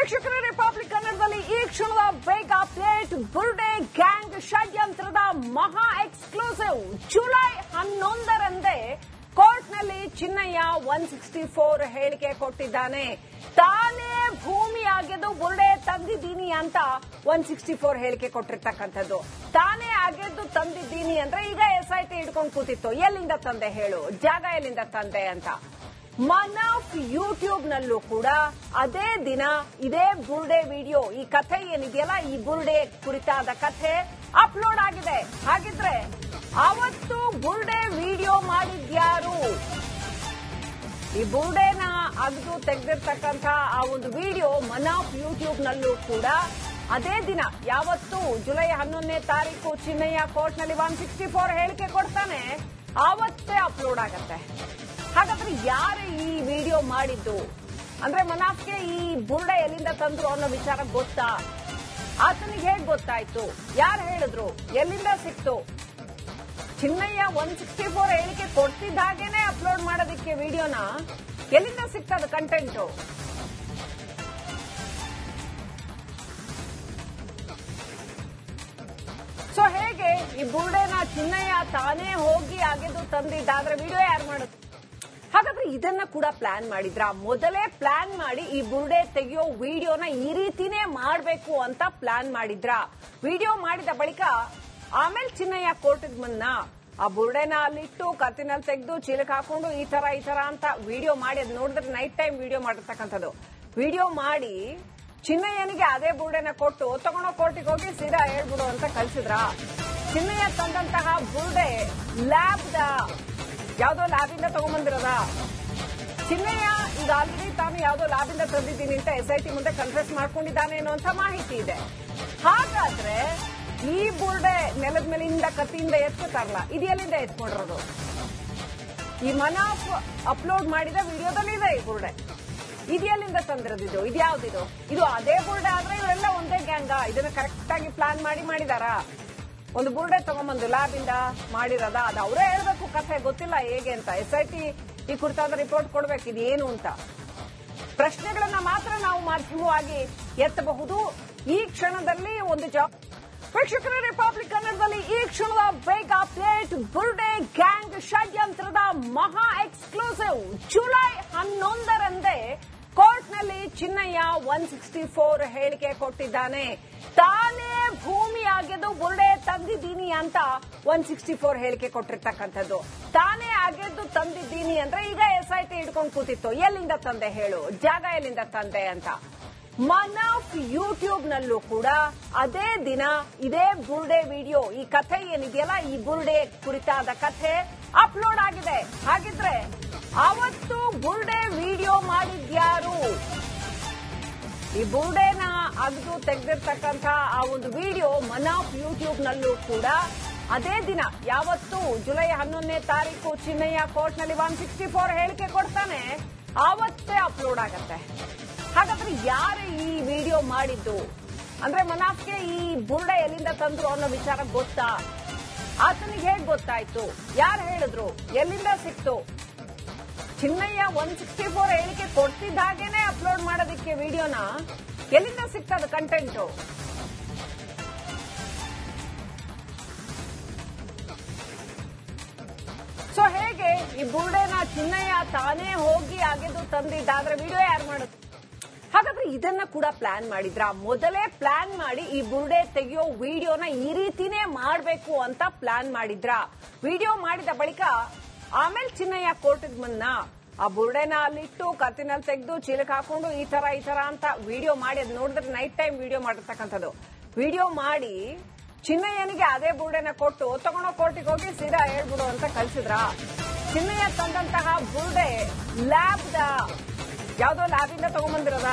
ವೀಕ್ಷಕರ ರಿಪಬ್ಲಿಕ್ ಕನ್ನಡದಲ್ಲಿ ಈ ಕ್ಷಣದ ಬೇಗ ಅಪ್ಡೇಟ್. ಬುರ್ಡೆ ಗ್ಯಾಂಗ್ ಷಡ್ಯಂತ್ರದ ಮಹಾ ಎಕ್ಸ್ಕ್ಲೂಸಿವ್. ಜುಲೈ 11ರಂದೇ ಕೋರ್ಟ್ನಲ್ಲಿ ಚಿನ್ನಯ್ಯ 164 ಹೇಳಿಕೆ ಕೊಟ್ಟಿದ್ದಾನೆ. ತಾನೇ ಭೂಮಿ ಅಗೆದು ಬುರ್ಡೆ ತಂದಿದ್ದೀನಿ ಅಂತ 164 ಹೇಳಿಕೆ ಕೊಟ್ಟಿರ್ತಕ್ಕಂಥದ್ದು. ತಾನೇ ಅಗೆದು ತಂದಿದ್ದೀನಿ ಅಂದ್ರೆ ಈಗ SIT ಹಿಡ್ಕೊಂಡು ಕೂತಿತ್ತು. ಎಲ್ಲಿಂದ ತಂದೆ ಹೇಳು, ಜಾಗ ಎಲ್ಲಿಂದ ತಂದೆ ಅಂತ. ಮನಾಫ್ ಯೂಟ್ಯೂಬ್ ನಲ್ಲೂ ಕೂಡ ಅದೇ ದಿನ ಇದೇ ಬುರ್ಡೆ ವಿಡಿಯೋ, ಈ ಕಥೆ ಏನಿದೆಯಲ್ಲ, ಈ ಬುರ್ಡೆ ಕುರಿತಾದ ಕಥೆ ಅಪ್ಲೋಡ್ ಆಗಿದೆ. ಹಾಗಿದ್ರೆ ಅವತ್ತು ಬುರ್ಡೆ ವಿಡಿಯೋ ಮಾಡಿದ್ಯಾರು? ಈ ಬುರ್ಡೆನ ಅಗದು ತೆಗೆದಿರ್ತಕ್ಕಂಥ ಆ ಒಂದು ವಿಡಿಯೋ ಮನಾಫ್ ಯೂಟ್ಯೂಬ್ ನಲ್ಲೂ ಕೂಡ ಅದೇ ದಿನ, ಯಾವತ್ತು ಜುಲೈ 11ನೇ ತಾರೀಕು ಚಿನ್ನಯ್ಯ ಕೋರ್ಟ್ನಲ್ಲಿ 164 ಹೇಳಿಕೆ ಕೊಡ್ತಾನೆ, ಆವತ್ತೇ ಅಪ್ಲೋಡ್ ಆಗತ್ತೆ. ಹಾಗಾದ್ರೆ ಯಾರು ಈ ವಿಡಿಯೋ ಮಾಡಿದ್ದು? ಅಂದ್ರೆ ಮನಾಫ್ಗೆ ಈ ಬುರ್ಡೆ ಎಲ್ಲಿಂದ ತಂದ್ರು ಅನ್ನೋ ವಿಚಾರ ಗೊತ್ತಾ? ಆತನಿಗೆ ಹೇಗ್ ಗೊತ್ತಾಯ್ತು? ಯಾರು ಹೇಳಿದ್ರು? ಎಲ್ಲಿಂದ ಸಿಕ್ತು? ಚಿನ್ನಯ್ಯ 164 ಹೇಳಿಕೆ ಕೊಡ್ತಿದ್ದ ಹಾಗೇನೆ ಅಪ್ಲೋಡ್ ಮಾಡೋದಕ್ಕೆ ವಿಡಿಯೋನ ಎಲ್ಲಿಂದ ಸಿಕ್ತದ ಕಂಟೆಂಟು? ಸೊ ಹೇಗೆ ಈ ಬುರ್ಡೆನ ಚಿನ್ನಯ್ಯ ತಾನೇ ಹೋಗಿ ಅಗೆದು ತಂದಿದ್ದಾದ್ರೆ ವಿಡಿಯೋ ಯಾರು ಮಾಡುತ್ತೆ? ಹಾಗಾದ್ರೆ ಇದನ್ನ ಕೂಡ ಪ್ಲಾನ್ ಮಾಡಿದ್ರ? ಮೊದಲೇ ಪ್ಲಾನ್ ಮಾಡಿ ಈ ಬುರ್ಡೆ ತೆಗೆಯೋ ವಿಡಿಯೋನ ಈ ರೀತಿನೇ ಮಾಡಬೇಕು ಅಂತ ಪ್ಲಾನ್ ಮಾಡಿದ್ರ? ವಿಡಿಯೋ ಮಾಡಿದ ಬಳಿಕ ಆಮೇಲೆ ಚಿನ್ನಯ್ಯ ಕೋರ್ಟ್ಗೆ ಬಂದ, ಆ ಬುರ್ಡೆನ ಅಲ್ಲಿಟ್ಟು ಕತ್ತಿನಲ್ಲಿ ತೆಗೆದು ಚೀಲಕ್ಕೆ ಹಾಕೊಂಡು ಈ ತರ ಅಂತ ವಿಡಿಯೋ ಮಾಡಿ, ಅದು ನೋಡಿದ್ರೆ ನೈಟ್ ಟೈಮ್ ವಿಡಿಯೋ ಮಾಡಿರ್ತಕ್ಕಂಥದ್ದು. ವಿಡಿಯೋ ಮಾಡಿ ಚಿನ್ನಯ್ಯನಿಗೆ ಅದೇ ಬುರ್ಡೆನ ಕೊಟ್ಟು ತಗೊಂಡೋ ಕೋರ್ಟಿಗೆ ಹೋಗಿ ಸೀದಾ ಹೇಳ್ಬಿಡು ಅಂತ ಕಳ್ಸಿದ್ರ? ಚಿನ್ನಯ್ಯ ತಂದಂತಹ ಬುರ್ಡೆ ಯಾವ್ದೋ ಲ್ಯಾಬಿಂದ ತಗೊಂಡ್ಬಂದಿರೋದ? ಚಿನ್ನಯ್ಯ ಈಗ ಆಲ್ರೆಡಿ ತಾನು ಯಾವ್ದೋ ಲ್ಯಾಬಿಂದ ತಂದಿದ್ದೀನಿ ಅಂತ SIT ಮುಂದೆ ಕನ್ಫೆಸ್ ಮಾಡ್ಕೊಂಡಿದ್ದಾನೆ ಅನ್ನುವಂತ ಮಾಹಿತಿ ಇದೆ. ಹಾಗಾದ್ರೆ ಈ ಬುರ್ಡೆ ನೆಲದ ಮೇಲಿಂದ ಕತ್ತಿಯಿಂದ ಎತ್ಕೊತಾರಲ್ಲ, ಇದು ಎಲ್ಲಿಂದ ಎತ್ಕೊಂಡಿರೋದು? ಈ ಮನಾಫ್ ಅಪ್ಲೋಡ್ ಮಾಡಿದ ವಿಡಿಯೋದಲ್ಲಿ ಇದೆ ಈ ಬುರ್ಡೆ. ಇದು ಎಲ್ಲಿಂದ ತಂದಿರೋದಿದು? ಇದು ಯಾವ್ದಿದು? ಇದು ಅದೇ ಬುರ್ಡೆ ಆದ್ರೆ ಇವರೆಲ್ಲ ಒಂದೇ ಗ್ಯಾಂಗ? ಇದನ್ನ ಕರೆಕ್ಟ್ ಆಗಿ ಪ್ಲಾನ್ ಮಾಡಿದಾರ? ಒಂದು ಬುರ್ಡೆ ತಗೊಂಡ್ಬಂದು ಲ್ಯಾಬಿಂದ ಮಾಡಿರೋದ? ಅದು ಅವರೇ ಹೇಳ್ಬೇಕು ಕಥೆ, ಗೊತ್ತಿಲ್ಲ ಹೇಗೆ ಅಂತ. SIT ಈ ಕುರಿತಾದ ರಿಪೋರ್ಟ್ ಕೊಡ್ಬೇಕು, ಇದು ಏನು ಅಂತ. ಪ್ರಶ್ನೆಗಳನ್ನ ಮಾತ್ರ ನಾವು ಮಾಧ್ಯಮವಾಗಿ ಎತ್ತಬಹುದು. ಈ ಕ್ಷಣದಲ್ಲಿ ಒಂದು ವೀಕ್ಷಕರ ರಿಪಬ್ಲಿಕ್ ಕನ್ನಡದಲ್ಲಿ ಈ ಕ್ಷಣದ ಬೇಗ ಅಪ್ಡೇಟ್. ಬುರ್ಡೆ ಗ್ಯಾಂಗ್ ಷಡ್ಯಂತ್ರದ ಮಹಾ ಎಕ್ಸ್ಕ್ಲೂಸಿವ್. ಜುಲೈ 11ರಂದೇ ಕೋರ್ಟ್ನಲ್ಲಿ ಚಿನ್ನಯ್ಯ 164 ಹೇಳಿಕೆ ಕೊಟ್ಟಿದ್ದಾನೆ. ತಾನೇ ಭೂಮಿ ಅಗೆದು ಬುರ್ಡೆ ತಂದಿದ್ದೀನಿ ಅಂತ 164 ಹೇಳಿಕೆ ಕೊಟ್ಟಿರ್ತಕ್ಕಂಥದ್ದು. ತಾನೇ ಅಗೆದು ತಂದಿದ್ದೀನಿ ಅಂದ್ರೆ ಈಗ SIT ಹಿಡ್ಕೊಂಡು ಕೂತಿತ್ತು. ಎಲ್ಲಿಂದ ತಂದೆ ಹೇಳು, ಜಾಗ ಎಲ್ಲಿಂದ ತಂದೆ ಅಂತ. ಮನಾಫ್ ಯೂಟ್ಯೂಬ್ ನಲ್ಲೂ ಕೂಡ ಅದೇ ದಿನ ಇದೇ ಬುರ್ಡೆ ವಿಡಿಯೋ, ಈ ಕಥೆ ಏನಿದೆಯಲ್ಲ, ಈ ಬುರ್ಡೆ ಕುರಿತಾದ ಕಥೆ ಅಪ್ಲೋಡ್ ಆಗಿದೆ. ಹಾಗಿದ್ರೆ ಅವತ್ತು ಬುರ್ಡೆ ವಿಡಿಯೋ ಮಾಡಿದ್ಯಾರು? ಈ ಬುರ್ಡೆನ ಅಗದು ತೆಗೆದಿರ್ತಕ್ಕಂಥ ಆ ಒಂದು ವಿಡಿಯೋ ಮನಾಫ್ ಯೂಟ್ಯೂಬ್ ನಲ್ಲೂ ಕೂಡ ಅದೇ ದಿನ, ಯಾವತ್ತು ಜುಲೈ 11ನೇ ತಾರೀಕು ಚಿನ್ನಯ್ಯ ಕೋರ್ಟ್ನಲ್ಲಿ 164 ಹೇಳಿಕೆ ಕೊಡ್ತಾನೆ, ಆವತ್ತೇ ಅಪ್ಲೋಡ್ ಆಗತ್ತೆ. ಹಾಗಾದ್ರೆ ಯಾರು ಈ ವಿಡಿಯೋ ಮಾಡಿದ್ದು? ಅಂದ್ರೆ ಮನಾಫ್ಗೆ ಈ ಬುರ್ಡೆ ಎಲ್ಲಿಂದ ತಂದ್ರು ಅನ್ನೋ ವಿಚಾರ ಗೊತ್ತಾ? ಆತನಿಗೆ ಹೇಗ್ ಗೊತ್ತಾಯ್ತು? ಯಾರು ಹೇಳಿದ್ರು? ಎಲ್ಲಿಂದ ಸಿಕ್ತು? ಚಿನ್ನಯ್ಯ 164 ಹೇಳಿಕೆ ಕೊಡ್ತಿದ್ದ ಹಾಗೇನೆ ಅಪ್ಲೋಡ್ ಮಾಡೋದಕ್ಕೆ ವಿಡಿಯೋನ ಎಲ್ಲಿಂದ ಸಿಕ್ತದ ಕಂಟೆಂಟು? ಸೊ ಹೇಗೆ ಈ ಬುರ್ಡೆನ ಚಿನ್ನಯ್ಯ ತಾನೇ ಹೋಗಿ ಅಗೆದು ತಂದಿದ್ದಾದ್ರೆ ವಿಡಿಯೋ ಯಾರು ಮಾಡುತ್ತೆ? ಹಾಗಾದ್ರೆ ಇದನ್ನ ಕೂಡ ಪ್ಲಾನ್ ಮಾಡಿದ್ರ? ಮೊದಲೇ ಪ್ಲಾನ್ ಮಾಡಿ ಈ ಬುರ್ಡೆ ತೆಗೆಯೋ ವಿಡಿಯೋನ ಈ ರೀತಿನೇ ಮಾಡಬೇಕು ಅಂತ ಪ್ಲಾನ್ ಮಾಡಿದ್ರ? ವಿಡಿಯೋ ಮಾಡಿದ ಬಳಿಕ ಆಮೇಲೆ ಚಿನ್ನಯ್ಯ ಕೋರ್ಟ್ಗೆ ಬಂದ, ಆ ಬುರ್ಡೆನ ಅಲ್ಲಿಟ್ಟು ಕತ್ತಿನಲ್ಲಿ ತೆಗೆದು ಚೀಲಕ್ಕೆ ಹಾಕೊಂಡು ಈ ತರ ಅಂತ ವಿಡಿಯೋ ಮಾಡಿ, ಅದು ನೋಡಿದ್ರೆ ನೈಟ್ ಟೈಮ್ ವಿಡಿಯೋ ಮಾಡಿರ್ತಕ್ಕಂಥದ್ದು. ವಿಡಿಯೋ ಮಾಡಿ ಚಿನ್ನಯ್ಯನಿಗೆ ಅದೇ ಬುರ್ಡೆನ ಕೊಟ್ಟು ತಗೊಂಡೋ ಕೋರ್ಟಿಗೆ ಹೋಗಿ ಸೀದಾ ಹೇಳ್ಬಿಡು ಅಂತ ಕಳ್ಸಿದ್ರ? ಚಿನ್ನಯ್ಯ ತಂದಂತಹ ಬುರ್ಡೆ ಯಾವ್ದೋ ಲ್ಯಾಬಿಂದ ತಗೊಂಡ್ಬಂದಿರೋದ?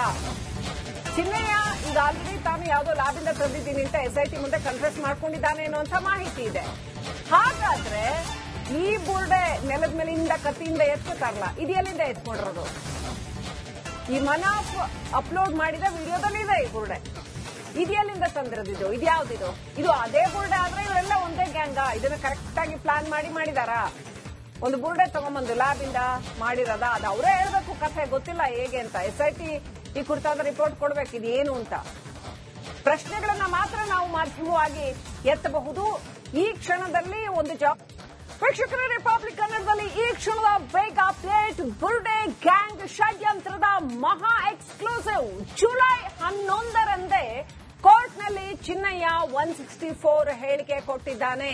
ಚಿನ್ನಯ್ಯ ಈಗ ಆಲ್ರೆಡಿ ತಾನು ಯಾವ್ದೋ ಲ್ಯಾಬಿಂದ ತಂದಿದ್ದೀನಿ ಅಂತ SIT ಮುಂದೆ ಕನ್ಫೆಸ್ ಮಾಡ್ಕೊಂಡಿದ್ದಾನೆ ಅನ್ನುವಂತ ಮಾಹಿತಿ ಇದೆ. ಹಾಗಾದ್ರೆ ಈ ಬುರ್ಡೆ ನೆಲದ ಮೇಲಿಂದ ಕತ್ತಿಯಿಂದ ಎತ್ಕೊತಾರಲ್ಲ, ಇದು ಎಲ್ಲಿಂದ ಎತ್ಕೊಂಡಿರೋದು? ಈ ಮನಾಫ್ ಅಪ್ಲೋಡ್ ಮಾಡಿದ ವಿಡಿಯೋದಲ್ಲಿ ಇದೆ ಈ ಬುರ್ಡೆ. ಇದು ಎಲ್ಲಿಂದ ತಂದಿರೋದಿದು? ಇದು ಯಾವ್ದಿದು? ಇದು ಅದೇ ಬುರ್ಡೆ ಆದ್ರೆ ಇವರೆಲ್ಲ ಒಂದೇ ಗ್ಯಾಂಗ? ಇದನ್ನ ಕರೆಕ್ಟ್ ಆಗಿ ಪ್ಲಾನ್ ಮಾಡಿದಾರ? ಒಂದು ಬುರ್ಡೆ ತಗೊಂಡ್ಬಂದು ಲ್ಯಾಬಿಂದ ಮಾಡಿರೋದ? ಅದು ಅವರೇ ಹೇಳ್ಬೇಕು ಕಥೆ, ಗೊತ್ತಿಲ್ಲ ಹೇಗೆ ಅಂತ. SIT ಈ ಕುರಿತಾದ ರಿಪೋರ್ಟ್ ಕೊಡಬೇಕು, ಇದೇನು ಅಂತ ಪ್ರಶ್ನೆಗಳನ್ನ ಮಾತ್ರ ನಾವು ಮಾಧ್ಯಮವಾಗಿ ಎತ್ತಬಹುದು. ಈ ಕ್ಷಣದಲ್ಲಿ ಒಂದು ವೀಕ್ಷಕರ ರಿಪಬ್ಲಿಕ್ ಕನ್ನಡದಲ್ಲಿ ಈ ಕ್ಷಣದ ಬೇಗ ಅಪ್ಡೇಟ್. ಬುರ್ಡೆ ಗ್ಯಾಂಗ್ ಷಡ್ಯಂತ್ರದ ಮಹಾ ಎಕ್ಸ್ಕ್ಲೂಸಿವ್. ಜುಲೈ 11ರಂದೇ ಕೋರ್ಟ್ನಲ್ಲಿ ಚಿನ್ನಯ್ಯ 164 ಹೇಳಿಕೆ ಕೊಟ್ಟಿದ್ದಾನೆ.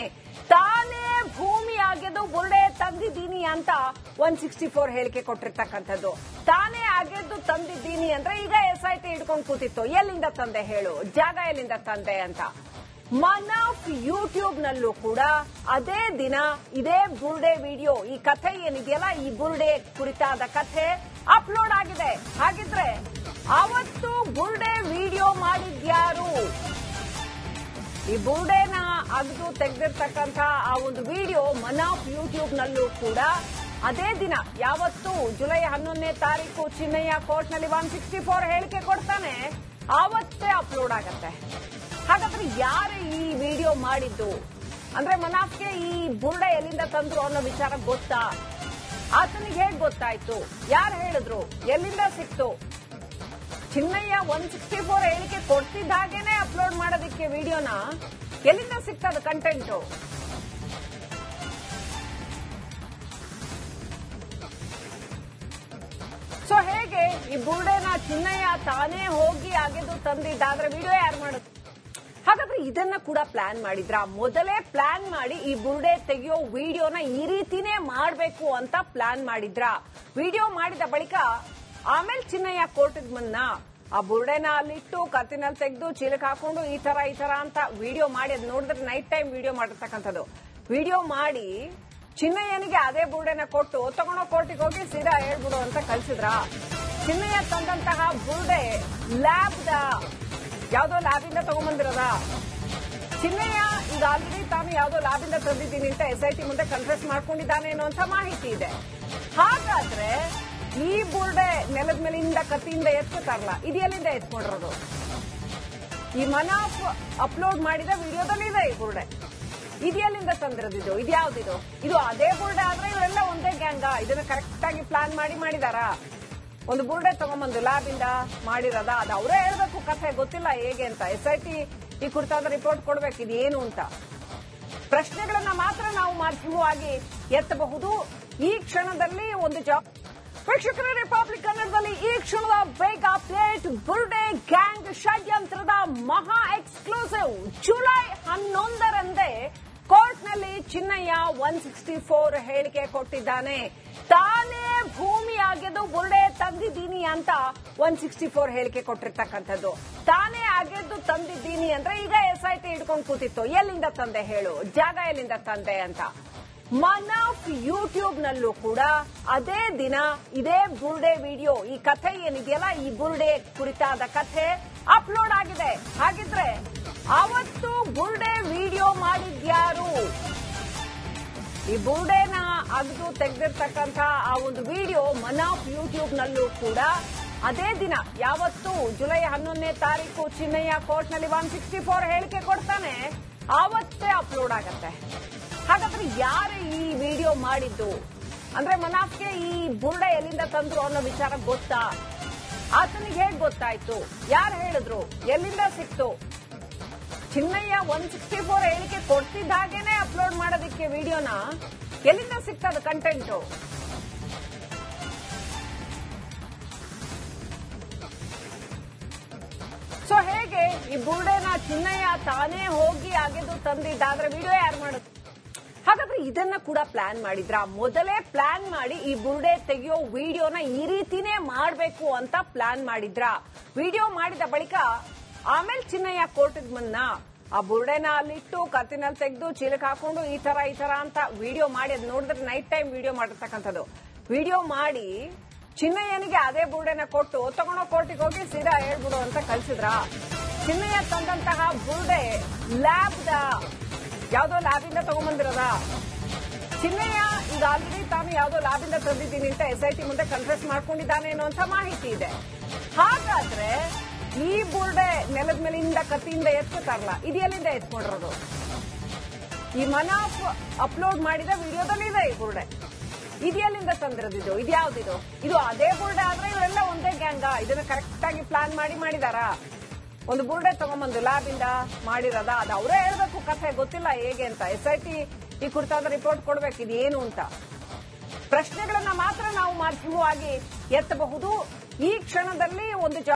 ತಾನೇ ಭೂಮಿ ಅಗೆದು ಬುರ್ಡೆ ತಂದಿದ್ದೀನಿ ಅಂತ 164 ಹೇಳಿಕೆ ಕೊಟ್ಟಿರ್ತಕ್ಕಂಥದ್ದು. ತಾನೇ ಅಗೆದು ತಂದಿದ್ದೀನಿ ಅಂದ್ರೆ ಈಗ SIT ಹಿಡ್ಕೊಂಡು ಕೂತಿತ್ತು. ಎಲ್ಲಿಂದ ತಂದೆ ಹೇಳು, ಜಾಗ ಎಲ್ಲಿಂದ ತಂದೆ ಅಂತ. ಮನಾಫ್ ಯೂಟ್ಯೂಬ್ ನಲ್ಲೂ ಕೂಡ ಅದೇ ದಿನ ಇದೇ ಬುರ್ಡೆ ವಿಡಿಯೋ, ಈ ಕಥೆ ಏನಿದೆಯಲ್ಲ, ಈ ಬುರ್ಡೆ ಕುರಿತಾದ ಕಥೆ ಅಪ್ಲೋಡ್ ಆಗಿದೆ. ಹಾಗಿದ್ರೆ ಅವತ್ತು ಬುರ್ಡೆ ವಿಡಿಯೋ ಮಾಡಿದ್ಯಾರು? ಈ ಬುರ್ಡೆನ ಅಗದು ತೆಗೆದಿರ್ತಕ್ಕಂಥ ಆ ಒಂದು ವಿಡಿಯೋ ಮನಾಫ್ ಯೂಟ್ಯೂಬ್ ನಲ್ಲೂ ಕೂಡ ಅದೇ ದಿನ, ಯಾವತ್ತು ಜುಲೈ 11ನೇ ತಾರೀಕು ಚಿನ್ನಯ್ಯ ಕೋರ್ಟ್ನಲ್ಲಿ 164 ಹೇಳಿಕೆ ಕೊಡ್ತಾನೆ, ಆವತ್ತೇ ಅಪ್ಲೋಡ್ ಆಗತ್ತೆ. ಹಾಗಾದ್ರೆ ಯಾರು ಈ ವಿಡಿಯೋ ಮಾಡಿದ್ದು? ಅಂದ್ರೆ ಮನಾಫ್ಗೆ ಈ ಬುರ್ಡೆ ಎಲ್ಲಿಂದ ತಂದ್ರು ಅನ್ನೋ ವಿಚಾರ ಗೊತ್ತಾ? ಆತನಿಗೆ ಹೇಗ್ ಗೊತ್ತಾಯ್ತು? ಯಾರು ಹೇಳಿದ್ರು? ಎಲ್ಲಿಂದ ಸಿಕ್ತು? ಚಿನ್ನಯ್ಯ 164 ಹೇಳಿಕೆ ಕೊಡ್ತಿದ್ದ ಹಾಗೇನೆ ಅಪ್ಲೋಡ್ ಮಾಡೋದಕ್ಕೆ ವಿಡಿಯೋನ ಎಲ್ಲಿಂದ ಸಿಕ್ತದ ಕಂಟೆಂಟು? ಸೊ ಹೇಗೆ ಈ ಬುರ್ಡೆನ ಚಿನ್ನಯ್ಯ ತಾನೇ ಹೋಗಿ ಅಗೆದು ತಂದಿದ್ದಾದ್ರೆ ವಿಡಿಯೋ ಯಾರು ಮಾಡುತ್ತೆ? ಹಾಗಾದ್ರೆ ಇದನ್ನ ಕೂಡ ಪ್ಲಾನ್ ಮಾಡಿದ್ರ? ಮೊದಲೇ ಪ್ಲಾನ್ ಮಾಡಿ ಈ ಬುರ್ಡೆ ತೆಗೆಯೋ ವಿಡಿಯೋನ ಈ ರೀತಿನೇ ಮಾಡಬೇಕು ಅಂತ ಪ್ಲಾನ್ ಮಾಡಿದ್ರ? ವಿಡಿಯೋ ಮಾಡಿದ ಬಳಿಕ ಆಮೇಲೆ ಚಿನ್ನಯ್ಯ ಕೋರ್ಟ್ಗೆ ಬಂದ, ಆ ಬುರ್ಡೆನ ಅಲ್ಲಿಟ್ಟು ಕತ್ತಿನಲ್ಲಿ ತೆಗೆದು ಚೀಲಕ್ಕೆ ಹಾಕೊಂಡು ಈ ತರ ಅಂತ ವಿಡಿಯೋ ಮಾಡಿ, ಅದು ನೋಡಿದ್ರೆ ನೈಟ್ ಟೈಮ್ ವಿಡಿಯೋ ಮಾಡಿರ್ತಕ್ಕಂಥದ್ದು. ವಿಡಿಯೋ ಮಾಡಿ ಚಿನ್ನಯ್ಯನಿಗೆ ಅದೇ ಬುರ್ಡೆನ ಕೊಟ್ಟು ತಗೊಂಡೋ ಕೋರ್ಟಿಗೆ ಹೋಗಿ ಸೀದಾ ಹೇಳ್ಬಿಡು ಅಂತ ಕಳ್ಸಿದ್ರ? ಚಿನ್ನಯ್ಯ ತಂದಂತಹ ಬುರ್ಡೆ ಯಾವ್ದೋ ಲ್ಯಾಬಿಂದ ತಗೊಂಡ್ಬಂದಿರೋದ? ಚಿನ್ನಯ್ಯ ಈಗ ಆಲ್ರೆಡಿ ತಾನು ಯಾವ್ದೋ ಲ್ಯಾಬಿಂದ ತಂದಿದ್ದೀನಿ ಅಂತ SIT ಮುಂದೆ ಕನ್ಫೆಸ್ ಮಾಡ್ಕೊಂಡಿದ್ದಾನೆ ಅನ್ನುವಂತ ಮಾಹಿತಿ ಇದೆ. ಹಾಗಾದ್ರೆ ಈ ಬುರ್ಡೆ ನೆಲದ ಮೇಲಿಂದ ಕತ್ತಿಯಿಂದ ಎತ್ಕೊತಾರಲ್ಲ, ಇದು ಎಲ್ಲಿಂದ ಎತ್ಕೊಂಡಿರೋದು? ಈ ಮನಾಫ್ ಅಪ್ಲೋಡ್ ಮಾಡಿದ ವಿಡಿಯೋದಲ್ಲಿ ಇದೆ ಈ ಬುರ್ಡೆ. ಇದು ಎಲ್ಲಿಂದ ತಂದಿರೋದಿದು? ಇದು ಯಾವ್ದಿದು? ಇದು ಅದೇ ಬುರ್ಡೆ ಆದ್ರೆ ಇವರೆಲ್ಲ ಒಂದೇ ಗ್ಯಾಂಗ? ಇದನ್ನ ಕರೆಕ್ಟ್ ಆಗಿ ಪ್ಲಾನ್ ಮಾಡಿದಾರ? ಒಂದು ಬುರ್ಡೆ ತಗೊಂಡ್ಬಂದು ಲ್ಯಾಬಿಂದ ಮಾಡಿರೋದ? ಅದು ಅವರೇ ಹೇಳ್ಬೇಕು ಕಥೆ, ಗೊತ್ತಿಲ್ಲ ಹೇಗೆ ಅಂತ. SIT ಈ ಕುರಿತಾದ ರಿಪೋರ್ಟ್ ಕೊಡಬೇಕು, ಇದೇನು ಅಂತ ಪ್ರಶ್ನೆಗಳನ್ನ ಮಾತ್ರ ನಾವು ಮಾಧ್ಯಮವಾಗಿ ಎತ್ತಬಹುದು. ಈ ಕ್ಷಣದಲ್ಲಿ ಒಂದು ವೀಕ್ಷಕರ ರಿಪಬ್ಲಿಕ್ ಕನ್ನಡದಲ್ಲಿ ಈ ಕ್ಷಣದ ಬೇಗ ಅಪ್ಡೇಟ್. ಬುರ್ಡೆ ಗ್ಯಾಂಗ್ ಷಡ್ಯಂತ್ರದ ಮಹಾ ಎಕ್ಸ್ಕ್ಲೂಸಿವ್. ಜುಲೈ 11ರಂದೇ ಕೋರ್ಟ್ನಲ್ಲಿ ಚಿನ್ನಯ್ಯ 164 ಹೇಳಿಕೆ ಕೊಟ್ಟಿದ್ದಾನೆ. ತಾನೇ ಭೂಮಿ ಅಗೆದು ಬುರ್ಡೆ ತಂದಿದ್ದೀನಿ ಅಂತ 164 ಹೇಳಿಕೆ ಕೊಟ್ಟಿರ್ತಕ್ಕಂಥದ್ದು. ತಾನೇ ಅಗೆದು ತಂದಿದ್ದೀನಿ ಅಂದ್ರೆ ಈಗ SIT ಹಿಡ್ಕೊಂಡು ಕೂತಿತ್ತು. ಎಲ್ಲಿಂದ ತಂದೆ ಹೇಳು, ಜಾಗ ಎಲ್ಲಿಂದ ತಂದೆ ಅಂತ. ಮನಾಫ್ ಯೂಟ್ಯೂಬ್ ನಲ್ಲೂ ಕೂಡ ಅದೇ ದಿನ ಇದೇ ಬುರ್ಡೆ ವಿಡಿಯೋ, ಈ ಕಥೆ ಏನಿದೆಯಲ್ಲ, ಈ ಬುರ್ಡೆ ಕುರಿತಾದ ಕಥೆ ಅಪ್ಲೋಡ್ ಆಗಿದೆ. ಹಾಗಿದ್ರೆ ಅವತ್ತು ಬುರ್ಡೆ ವಿಡಿಯೋ ಮಾಡಿದ್ಯಾರು? ಈ ಬುರ್ಡೆನ ಅಗದು ತೆಗೆದಿರ್ತಕ್ಕಂಥ ಆ ಒಂದು ವಿಡಿಯೋ ಮನಾಫ್ ಯೂಟ್ಯೂಬ್ ನಲ್ಲೂ ಕೂಡ ಅದೇ ದಿನ, ಯಾವತ್ತು ಜುಲೈ 11ನೇ ತಾರೀಕು ಚಿನ್ನಯ್ಯ ಕೋರ್ಟ್ನಲ್ಲಿ 164 ಹೇಳಿಕೆ ಕೊಡ್ತಾನೆ, ಆವತ್ತೇ ಅಪ್ಲೋಡ್ ಆಗತ್ತೆ. ಹಾಗಾದ್ರೆ ಯಾರು ಈ ವಿಡಿಯೋ ಮಾಡಿದ್ದು? ಅಂದ್ರೆ ಮನಾಫ್ಗೆ ಈ ಬುರ್ಡೆ ಎಲ್ಲಿಂದ ತಂದ್ರು ಅನ್ನೋ ವಿಚಾರ ಗೊತ್ತಾ? ಆತನಿಗೆ ಹೇಗ್ ಗೊತ್ತಾಯ್ತು? ಯಾರು ಹೇಳಿದ್ರು? ಎಲ್ಲಿಂದ ಸಿಕ್ತು? ಚಿನ್ನಯ್ಯ 164 ಹೇಳಿಕೆ ಕೊಡ್ತಿದ್ದ ಹಾಗೇನೆ ಅಪ್ಲೋಡ್ ಮಾಡೋದಕ್ಕೆ ವಿಡಿಯೋನ ಎಲ್ಲಿಂದ ಸಿಕ್ತದ ಕಂಟೆಂಟು? ಸೊ ಹೇಗೆ ಈ ಬುರ್ಡೆನ ಚಿನ್ನಯ್ಯ ತಾನೇ ಹೋಗಿ ಅಗೆದು ತಂದಿದ್ದಾದ್ರೆ ವಿಡಿಯೋ ಯಾರು ಮಾಡುತ್ತೆ? ಹಾಗಾದ್ರೆ ಇದನ್ನ ಕೂಡ ಪ್ಲಾನ್ ಮಾಡಿದ್ರ? ಮೊದಲೇ ಪ್ಲಾನ್ ಮಾಡಿ ಈ ಬುರ್ಡೆ ತೆಗೆಯೋ ವಿಡಿಯೋನ ಈ ರೀತಿನೇ ಮಾಡಬೇಕು ಅಂತ ಪ್ಲಾನ್ ಮಾಡಿದ್ರ? ವಿಡಿಯೋ ಮಾಡಿದ ಬಳಿಕ ಆಮೇಲೆ ಚಿನ್ನಯ್ಯ ಕೋರ್ಟ್ಗೆ ಬಂದ, ಆ ಬುರ್ಡೆನ ಅಲ್ಲಿಟ್ಟು ಕತ್ತಿನಲ್ಲಿ ತೆಗೆದು ಚೀಲಕ್ಕೆ ಹಾಕೊಂಡು ಈ ತರ ಅಂತ ವಿಡಿಯೋ ಮಾಡಿ, ಅದು ನೋಡಿದ್ರೆ ನೈಟ್ ಟೈಮ್ ವಿಡಿಯೋ ಮಾಡಿರ್ತಕ್ಕಂಥದ್ದು. ವಿಡಿಯೋ ಮಾಡಿ ಚಿನ್ನಯ್ಯನಿಗೆ ಅದೇ ಬುರ್ಡೆನ ಕೊಟ್ಟು ತಗೊಂಡೋ ಕೋರ್ಟಿಗೆ ಹೋಗಿ ಸೀದಾ ಹೇಳ್ಬಿಡು ಅಂತ ಕಳ್ಸಿದ್ರ? ಚಿನ್ನಯ್ಯ ತಂದಂತಹ ಬುರ್ಡೆ ಯಾವ್ದೋ ಲ್ಯಾಬಿಂದ ತಗೊಂಡ್ಬಂದಿರೋದ? ಚಿನ್ನಯ್ಯ ಈಗ ಆಲ್ರೆಡಿ ತಾನು ಯಾವ್ದೋ ಲ್ಯಾಬಿಂದ ತಂದಿದ್ದೀನಿ ಅಂತ SIT ಮುಂದೆ ಕನ್ಫೆಸ್ ಮಾಡ್ಕೊಂಡಿದ್ದಾನೆ ಅನ್ನುವಂತ ಮಾಹಿತಿ ಇದೆ. ಹಾಗಾದ್ರೆ ಈ ಬುರ್ಡೆ ನೆಲದ ಮೇಲಿಂದ ಕತ್ತಿಯಿಂದ ಎತ್ಕೊತಾರಲ್ಲ, ಇದು ಎಲ್ಲಿಂದ ಎತ್ಕೊಂಡಿರೋದು? ಈ ಮನಾಫ್ ಅಪ್ಲೋಡ್ ಮಾಡಿದ ವಿಡಿಯೋದಲ್ಲಿ ಇದೆ ಈ ಬುರ್ಡೆ. ಇದೆಲ್ಲಿಂದ ತಂದಿರೋದಿದು? ಇದ್ಯಾವ್ದಿದು? ಇದು ಅದೇ ಬುರ್ಡೆ ಆದ್ರೆ ಇವರೆಲ್ಲ ಒಂದೇ ಗ್ಯಾಂಗ? ಇದನ್ನ ಕರೆಕ್ಟ್ ಆಗಿ ಪ್ಲಾನ್ ಮಾಡಿದಾರಾ? ಒಂದು ಬುರ್ಡೆ ತಗೊಂಡ್ಬಂದು ಲ್ಯಾಬ್ ಇಂದ ಮಾಡಿರೋದ? ಅದು ಅವರೇ ಹೇಳ್ಬೇಕು ಕಥೆ, ಗೊತ್ತಿಲ್ಲ ಹೇಗೆ ಅಂತ. SIT ಈ ಕುರಿತಾದ ರಿಪೋರ್ಟ್ ಕೊಡ್ಬೇಕು ಇದು ಏನು ಅಂತ. ಪ್ರಶ್ನೆಗಳನ್ನ ಮಾತ್ರ ನಾವು ಮಾಧ್ಯಮವಾಗಿ ಎತ್ತಬಹುದು. ಈ ಕ್ಷಣದಲ್ಲಿ ಒಂದು